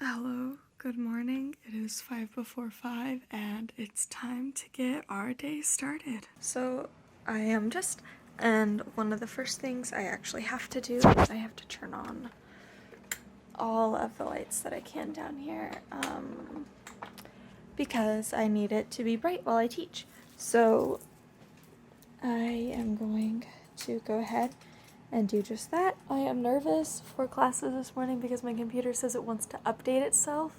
Hello, good morning. It is 5 before 5 and it's time to get our day started. So I am and one of the first things I actually have to do is I have to turn on all of the lights that I can down here because I need it to be bright while I teach. So I am going to go ahead and do just that. I am nervous for classes this morning because my computer says it wants to update itself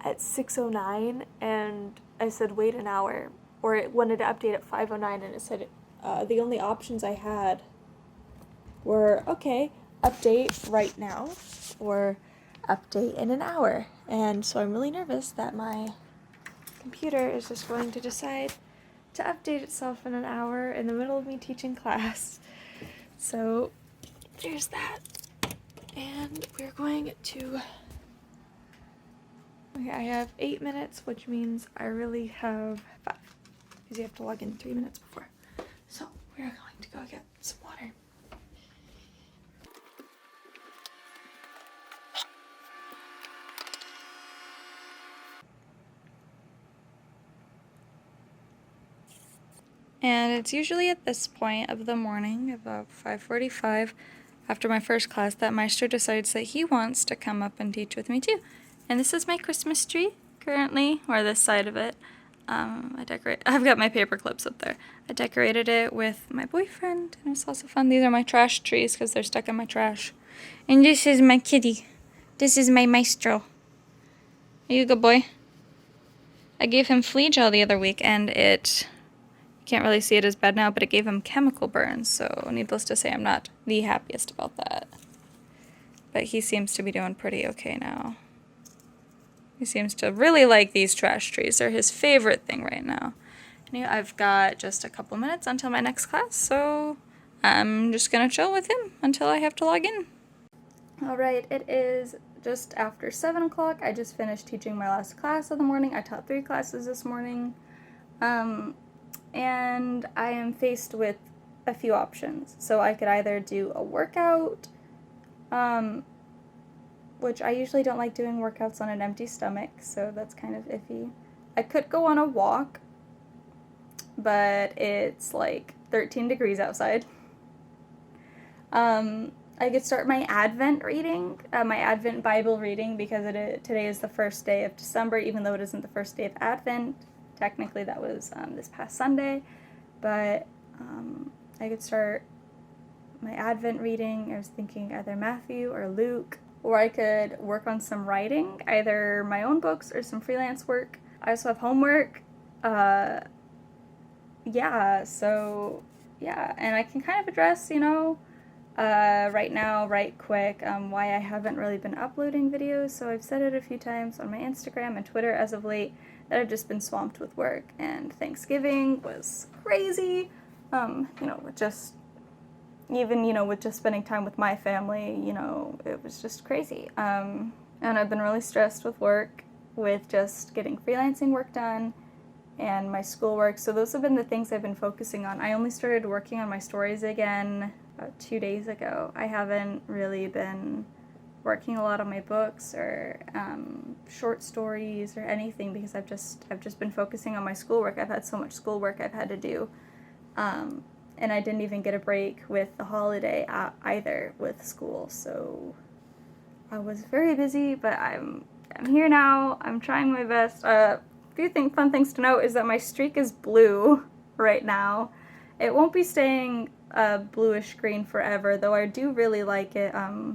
at 6:09, and I said wait an hour, or it wanted to update at 5:09, and it said the only options I had were okay, update right now or update in an hour. And so I'm really nervous that my computer is just going to decide to update itself in an hour in the middle of me teaching class. So there's that. And we're going to... Okay, I have 8 minutes, which means I really have 5, because you have to log in 3 minutes before. So we're going to go get some water. And it's usually at this point of the morning, about 5:45, after my first class, that Maestro decides that he wants to come up and teach with me too. And this is my Christmas tree currently, or this side of it. I've got my paper clips up there. I decorated it with my boyfriend, and it's also fun. These are my trash trees because they're stuck in my trash. And this is my kitty. This is my Maestro. Are you a good boy? I gave him flea gel the other week, and it... Can't really see it as bad now, but it gave him chemical burns, so needless to say, I'm not the happiest about that. But he seems to be doing pretty okay now. He seems to really like these trash trees. They're his favorite thing right now. Anyway, I've got just a couple minutes until my next class, so I'm just gonna chill with him until I have to log in. Alright, it is just after 7 o'clock. I just finished teaching my last class of the morning. I taught 3 classes this morning. And I am faced with a few options. So I could either do a workout, which I usually don't like doing workouts on an empty stomach, so that's kind of iffy. I could go on a walk, but it's like 13 degrees outside. I could start my Advent reading, my Advent Bible reading, because today is the first day of December, even though it isn't the first day of Advent. Technically, that was this past Sunday, but I could start my Advent reading. I was thinking either Matthew or Luke, or I could work on some writing, either my own books or some freelance work. I also have homework. And I can kind of address, right now, right quick, why I haven't really been uploading videos. So I've said it a few times on my Instagram and Twitter as of late, that I've just been swamped with work, and Thanksgiving was crazy, with just spending time with my family, it was just crazy, and I've been really stressed with work, with just getting freelancing work done, and my schoolwork, so those have been the things I've been focusing on. I only started working on my stories again about 2 days ago. I haven't really been working a lot on my books or short stories or anything, because I've just been focusing on my schoolwork. I've had so much schoolwork I've had to do, and I didn't even get a break with the holiday either with school, so I was very busy, but I'm here now. I'm trying my best. Few fun things to note is that my streak is blue right now. It won't be staying bluish green forever, though I do really like it. I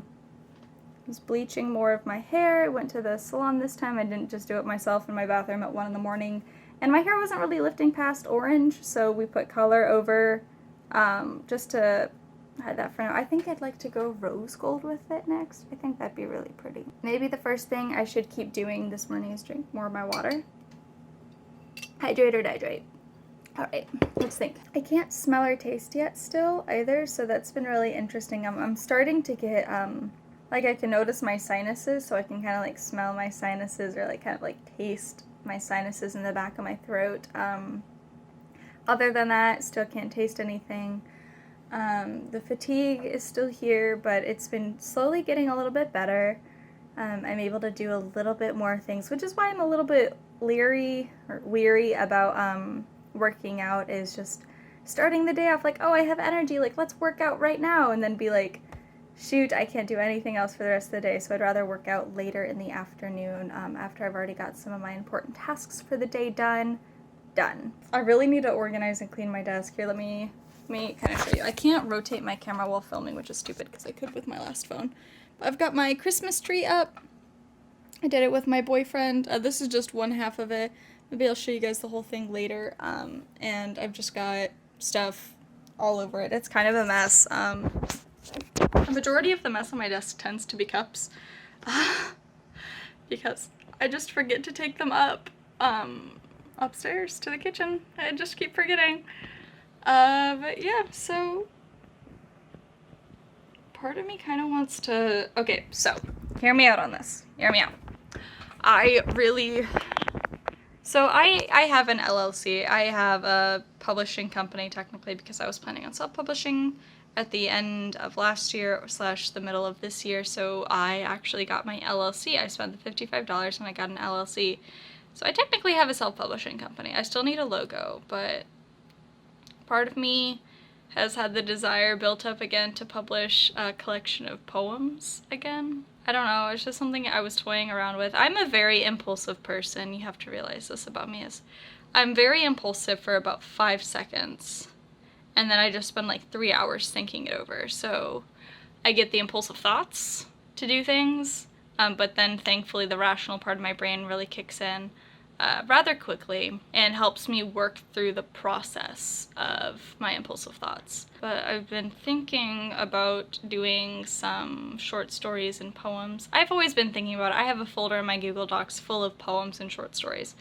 was bleaching more of my hair. I went to the salon this time. I didn't just do it myself in my bathroom at 1 in the morning. And my hair wasn't really lifting past orange, so we put color over just to hide that for now. I think I'd like to go rose gold with it next. I think that'd be really pretty. Maybe the first thing I should keep doing this morning is drink more of my water. Hydrate or dihydrate. Alright, let's think. I can't smell or taste yet still either, so that's been really interesting. I'm starting to get, I can notice my sinuses, so I can kind of smell my sinuses, or kind of taste my sinuses in the back of my throat. Other than that, still can't taste anything. The fatigue is still here, but it's been slowly getting a little bit better. I'm able to do a little bit more things, which is why I'm a little bit weary about working out, is just starting the day off like, oh, I have energy, like, let's work out right now, and then be like, shoot, I can't do anything else for the rest of the day, so I'd rather work out later in the afternoon after I've already got some of my important tasks for the day done. I really need to organize and clean my desk. Here, let me kind of show you. I can't rotate my camera while filming, which is stupid because I could with my last phone. I've got my Christmas tree up. I did it with my boyfriend. This is just one half of it. Maybe I'll show you guys the whole thing later. And I've just got stuff all over it. It's kind of a mess. The majority of the mess on my desk tends to be cups. Because I just forget to take them up upstairs to the kitchen. I just keep forgetting. But yeah, so part of me kind of wants to, okay, so hear me out on this. Hear me out. I have an LLC. I have a publishing company technically because I was planning on self-publishing at the end of last year / the middle of this year, so I actually got my LLC. I spent the $55 and I got an LLC. So I technically have a self-publishing company. I still need a logo, but part of me has had the desire built up again to publish a collection of poems again. I don't know, it's just something I was toying around with. I'm a very impulsive person. You have to realize this about me, is I'm very impulsive for about 5 seconds, and then I just spend like 3 hours thinking it over. So I get the impulsive thoughts to do things, but then thankfully the rational part of my brain really kicks in rather quickly and helps me work through the process of my impulsive thoughts. But I've been thinking about doing some short stories and poems. I've always been thinking about it. I have a folder in my Google Docs full of poems and short stories.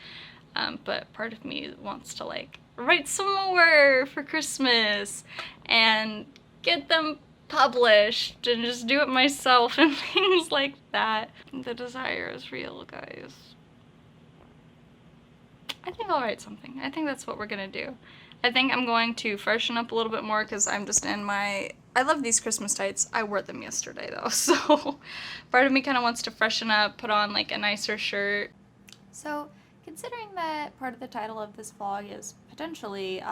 But part of me wants to like write some more for Christmas and get them published and just do it myself and things like that. The desire is real, guys. I think I'll write something. I think that's what we're gonna do. I think I'm going to freshen up a little bit more because I'm just in my... I love these Christmas tights. I wore them yesterday though, so part of me kind of wants to freshen up, put on like a nicer shirt. So considering that part of the title of this vlog is potentially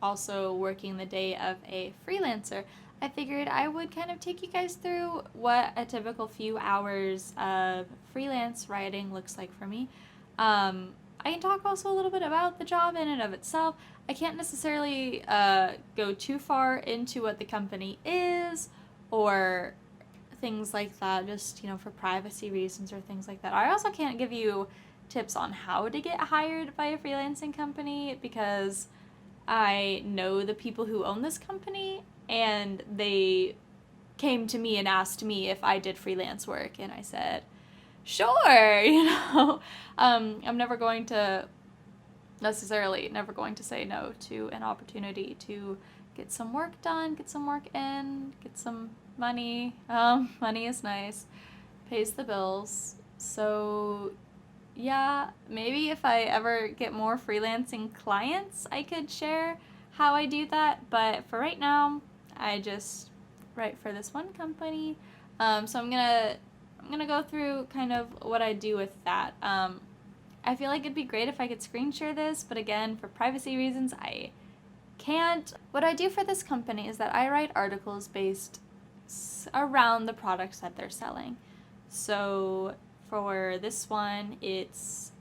also working the day of a freelancer, I figured I would kind of take you guys through what a typical few hours of freelance writing looks like for me. I can talk also a little bit about the job in and of itself. I can't necessarily go too far into what the company is or things like that, just, you know, for privacy reasons or things like that. I also can't give you tips on how to get hired by a freelancing company because I know the people who own this company and they came to me and asked me if I did freelance work, and I said, sure, you know. I'm never going to say no to an opportunity to get some work done, get some work in, get some money. Money is nice, pays the bills. So yeah, maybe if I ever get more freelancing clients, I could share how I do that. But for right now, I just write for this one company. So I'm gonna go through kind of what I do with that. I feel like it'd be great if I could screen share this, but again, for privacy reasons, I can't. What I do for this company is that I write articles based around the products that they're selling. So for this one, it's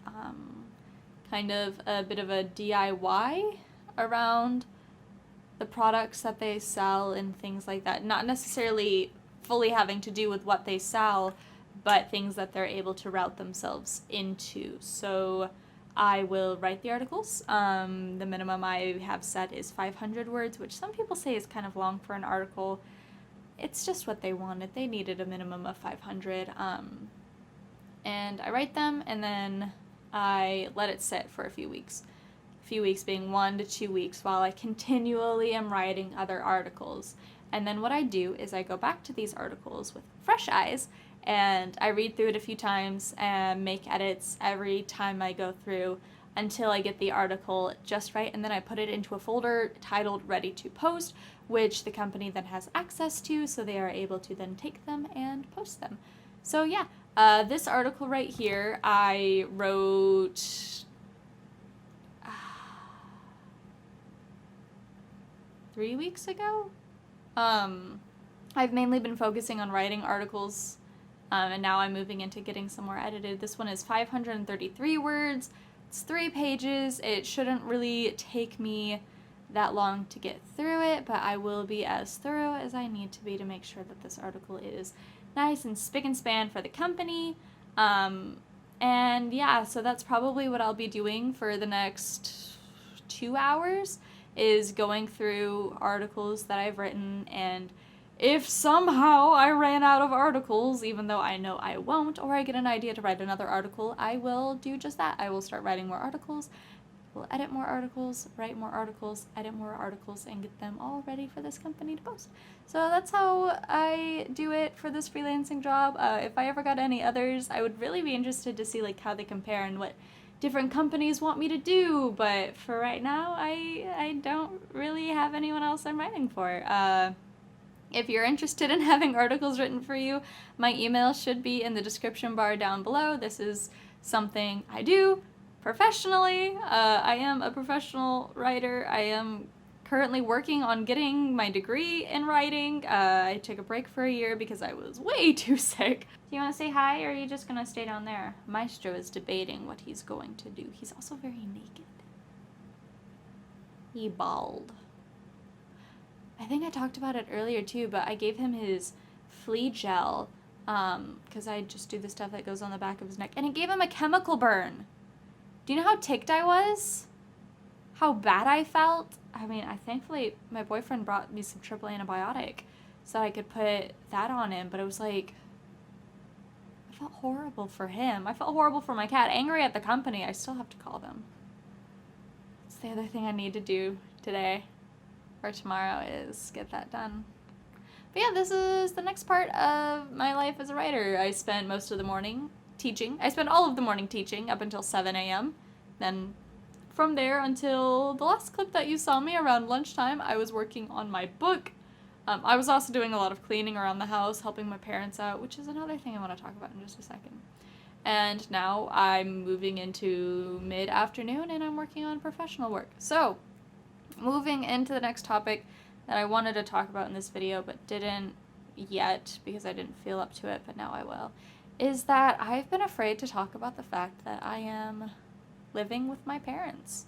kind of a bit of a DIY around the products that they sell and things like that. Not necessarily fully having to do with what they sell, but things that they're able to route themselves into. So I will write the articles. The minimum I have set is 500 words, which some people say is kind of long for an article. It's just what they wanted. They needed a minimum of 500. And I write them, and then I let it sit for a few weeks. A few weeks being 1 to 2 weeks while I continually am writing other articles. And then what I do is I go back to these articles with fresh eyes, and I read through it a few times and make edits every time I go through until I get the article just right, and then I put it into a folder titled Ready to Post, which the company then has access to, so they are able to then take them and post them. So yeah, This article right here, I wrote 3 weeks ago. I've mainly been focusing on writing articles, and now I'm moving into getting some more edited. This one is 533 words. It's 3 pages. It shouldn't really take me that long to get through it, but I will be as thorough as I need to be to make sure that this article is nice and spick and span for the company. And yeah, so that's probably what I'll be doing for the next 2 hours, is going through articles that I've written, and if somehow I ran out of articles, even though I know I won't, or I get an idea to write another article, I will do just that. I will start writing more articles, will edit more articles, write more articles, edit more articles, and get them all ready for this company to post. So that's how I do it for this freelancing job. If I ever got any others, I would really be interested to see like how they compare and what different companies want me to do, but for right now, I don't really have anyone else I'm writing for. If you're interested in having articles written for you, my email should be in the description bar down below. This is something I do professionally. I am a professional writer. I am currently working on getting my degree in writing. I took a break for a year because I was way too sick. Do you want to say hi, or are you just going to stay down there? Maestro is debating what he's going to do. He's also very naked. He bald. I think I talked about it earlier too, but I gave him his flea gel because I just do the stuff that goes on the back of his neck, and it gave him a chemical burn. Do you know how ticked I was? How bad I felt? I mean, thankfully my boyfriend brought me some triple antibiotic so I could put that on him, but it was like, I felt horrible for him. I felt horrible for my cat. Angry at the company. I still have to call them. It's the other thing I need to do today or tomorrow, is get that done. But yeah, this is the next part of my life as a writer. I spent most of the morning teaching. I spent all of the morning teaching up until 7 a.m. Then from there until the last clip that you saw me around lunchtime, I was working on my book. I was also doing a lot of cleaning around the house, helping my parents out, which is another thing I want to talk about in just a second. And now I'm moving into mid-afternoon and I'm working on professional work. So, moving into the next topic that I wanted to talk about in this video but didn't yet because I didn't feel up to it, but now I will, is that I've been afraid to talk about the fact that I am living with my parents.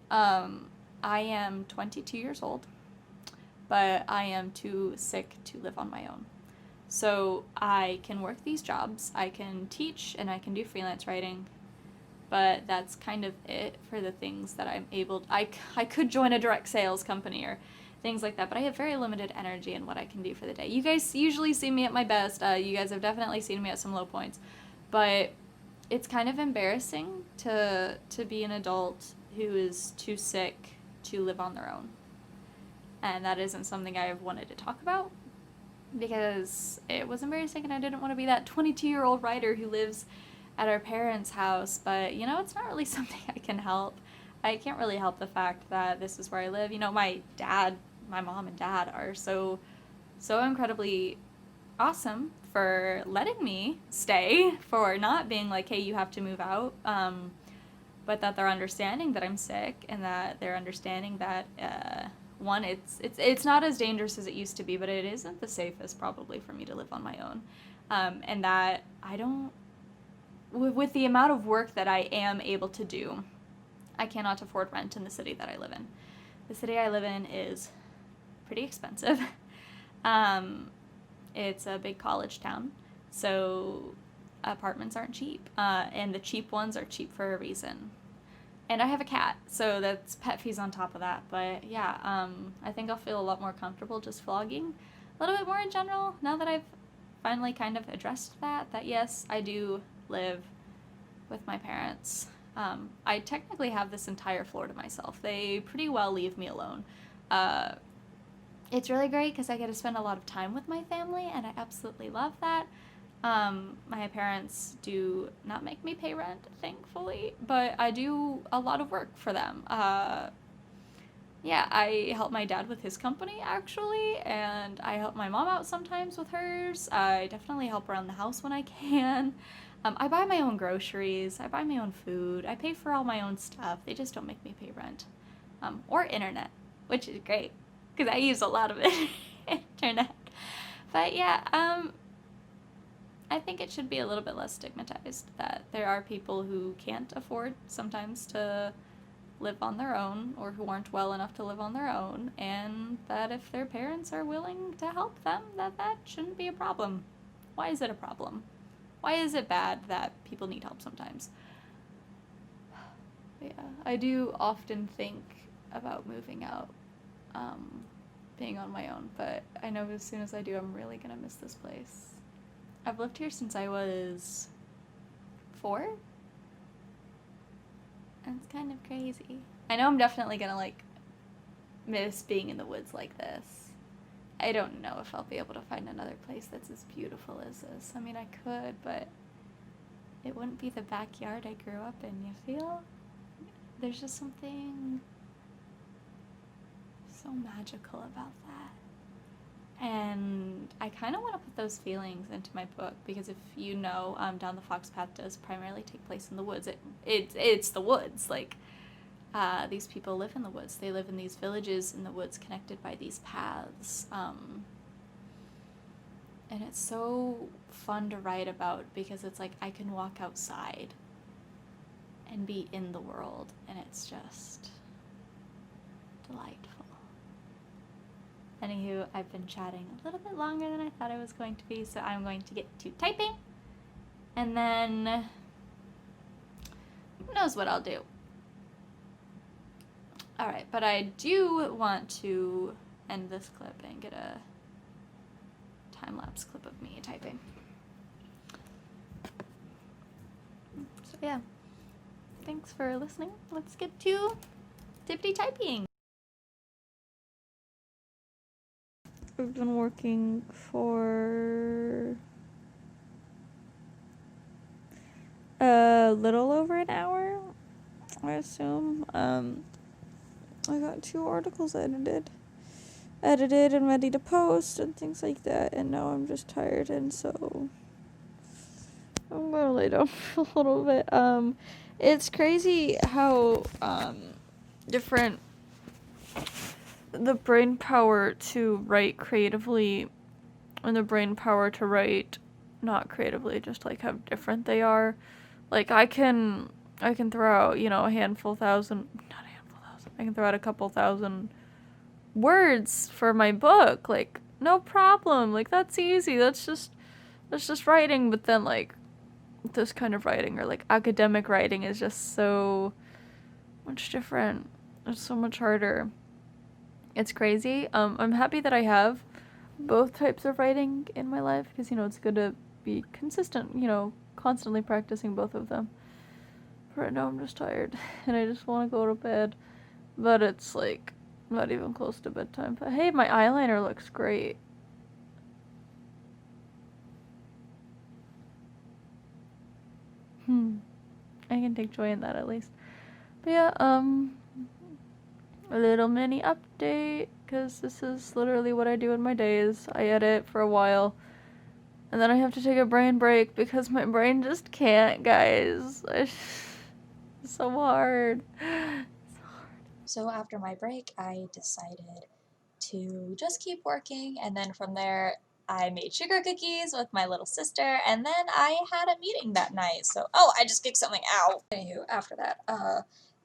I am 22 years old, but I am too sick to live on my own. So I can work these jobs, I can teach, and I can do freelance writing, but that's kind of it for the things that I'm able to. I could join a direct sales company or things like that, but I have very limited energy in what I can do for the day. You guys usually see me at my best. You guys have definitely seen me at some low points, but it's kind of embarrassing to be an adult who is too sick to live on their own. And that isn't something I've wanted to talk about because it was embarrassing and I didn't want to be that 22-year-old writer who lives at our parents' house, but you know, it's not really something I can help. I can't really help the fact that this is where I live. You know, my mom and dad are so incredibly awesome for letting me stay, for not being like, hey, you have to move out, but that they're understanding that I'm sick and that they're understanding that one, it's not as dangerous as it used to be, but it isn't the safest probably for me to live on my own, and that I don't, with the amount of work that I am able to do, I cannot afford rent in the city that I live in. The city I live in is pretty expensive. It's a big college town, so apartments aren't cheap, and the cheap ones are cheap for a reason. And I have a cat, so that's pet fees on top of that. But yeah, I think I'll feel a lot more comfortable just vlogging a little bit more in general now that I've finally kind of addressed that yes, I do live with my parents. I technically have this entire floor to myself. They pretty well leave me alone. It's really great because I get to spend a lot of time with my family, and I absolutely love that. My parents do not make me pay rent, thankfully, but I do a lot of work for them. yeah, I help my dad with his company, actually, and I help my mom out sometimes with hers. I definitely help around the house when I can. I buy my own groceries, I buy my own food, I pay for all my own stuff. They just don't make me pay rent. Or internet, which is great, because I use a lot of it. Internet. But yeah, I think it should be a little bit less stigmatized that there are people who can't afford sometimes to live on their own or who aren't well enough to live on their own, and that if their parents are willing to help them, that shouldn't be a problem. Why is it a problem? Why is it bad that people need help sometimes? But yeah, I do often think about moving out, being on my own, but I know as soon as I do, I'm really gonna miss this place. I've lived here since I was 4, and it's kind of crazy. I know I'm definitely gonna, like, miss being in the woods like this. I don't know if I'll be able to find another place that's as beautiful as this. I mean, I could, but it wouldn't be the backyard I grew up in, you feel? There's just something so magical about that. And I kind of want to put those feelings into my book, because if you know, Down the Fox Path does primarily take place in the woods. It's the woods. Like, these people live in the woods. They live in these villages in the woods connected by these paths. And it's so fun to write about, because it's like I can walk outside and be in the world, and it's just delightful. Anywho, I've been chatting a little bit longer than I thought I was going to be, so I'm going to get to typing, and then who knows what I'll do. Alright, but I do want to end this clip and get a time-lapse clip of me typing. So yeah, thanks for listening. Let's get to Tippity typing. We've been working for a little over an hour, I assume. I got 2 articles edited and ready to post and things like that, and now I'm just tired, and so I'm gonna lay down for a little bit. It's crazy how different the brain power to write creatively and the brain power to write not creatively, just like how different they are. Like, I can throw out, you know, I can throw out a couple thousand words for my book, like, no problem. Like, that's easy. That's just writing. But then, like, this kind of writing, or like academic writing, is just so much different. It's so much harder. It's crazy. I'm happy that I have both types of writing in my life, because, you know, it's good to be consistent, you know, constantly practicing both of them. But right now I'm just tired, and I just want to go to bed. But it's, like, not even close to bedtime. But hey, my eyeliner looks great. I can take joy in that, at least. But yeah, a little mini update, because this is literally what I do in my days. I edit for a while, and then I have to take a brain break, because my brain just can't, guys. It's so hard. So after my break, I decided to just keep working, and then from there, I made sugar cookies with my little sister, and then I had a meeting that night. So, oh, I just kicked something out. Anywho, after that,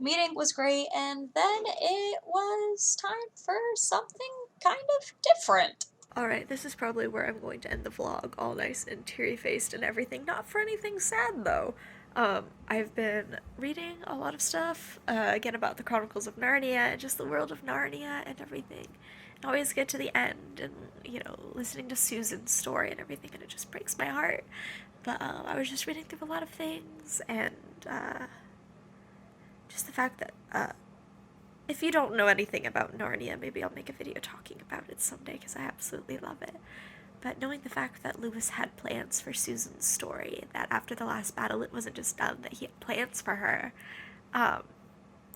meeting was great, and then it was time for something kind of different. Alright, this is probably where I'm going to end the vlog, all nice and teary-faced and everything. Not for anything sad, though. I've been reading a lot of stuff, again, about the Chronicles of Narnia and just the world of Narnia and everything. I always get to the end and, you know, listening to Susan's story and everything, and it just breaks my heart. But, I was just reading through a lot of things, and, just the fact that, if you don't know anything about Narnia, maybe I'll make a video talking about it someday, because I absolutely love it. But knowing the fact that Lewis had plans for Susan's story, that after the last battle it wasn't just done, that he had plans for her,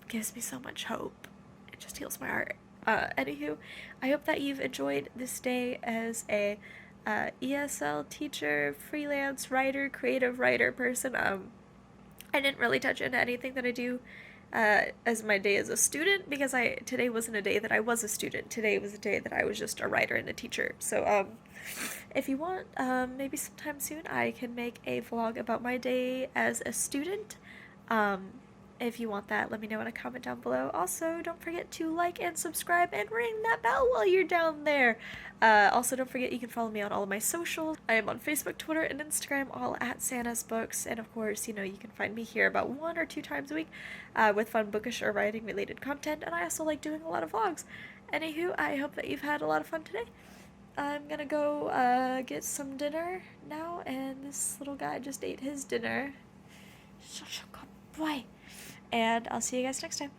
gives me so much hope. It just heals my heart. Anywho, I hope that you've enjoyed this day as a ESL teacher, freelance writer, creative writer person. I didn't really touch into anything that I do as my day as a student, because today wasn't a day that I was a student. Today was a day that I was just a writer and a teacher. So if you want, maybe sometime soon I can make a vlog about my day as a student. If you want that, let me know in a comment down below. Also, don't forget to like and subscribe and ring that bell while you're down there. Also, don't forget you can follow me on all of my socials. I am on Facebook, Twitter, and Instagram, all at XannasBooks. And of course, you can find me here about 1 or 2 times a week with fun bookish or writing related content. And I also like doing a lot of vlogs. Anywho, I hope that you've had a lot of fun today. I'm gonna go get some dinner now, and this little guy just ate his dinner. Such a good boy. And I'll see you guys next time.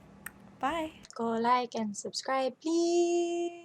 Bye. Go like and subscribe, please.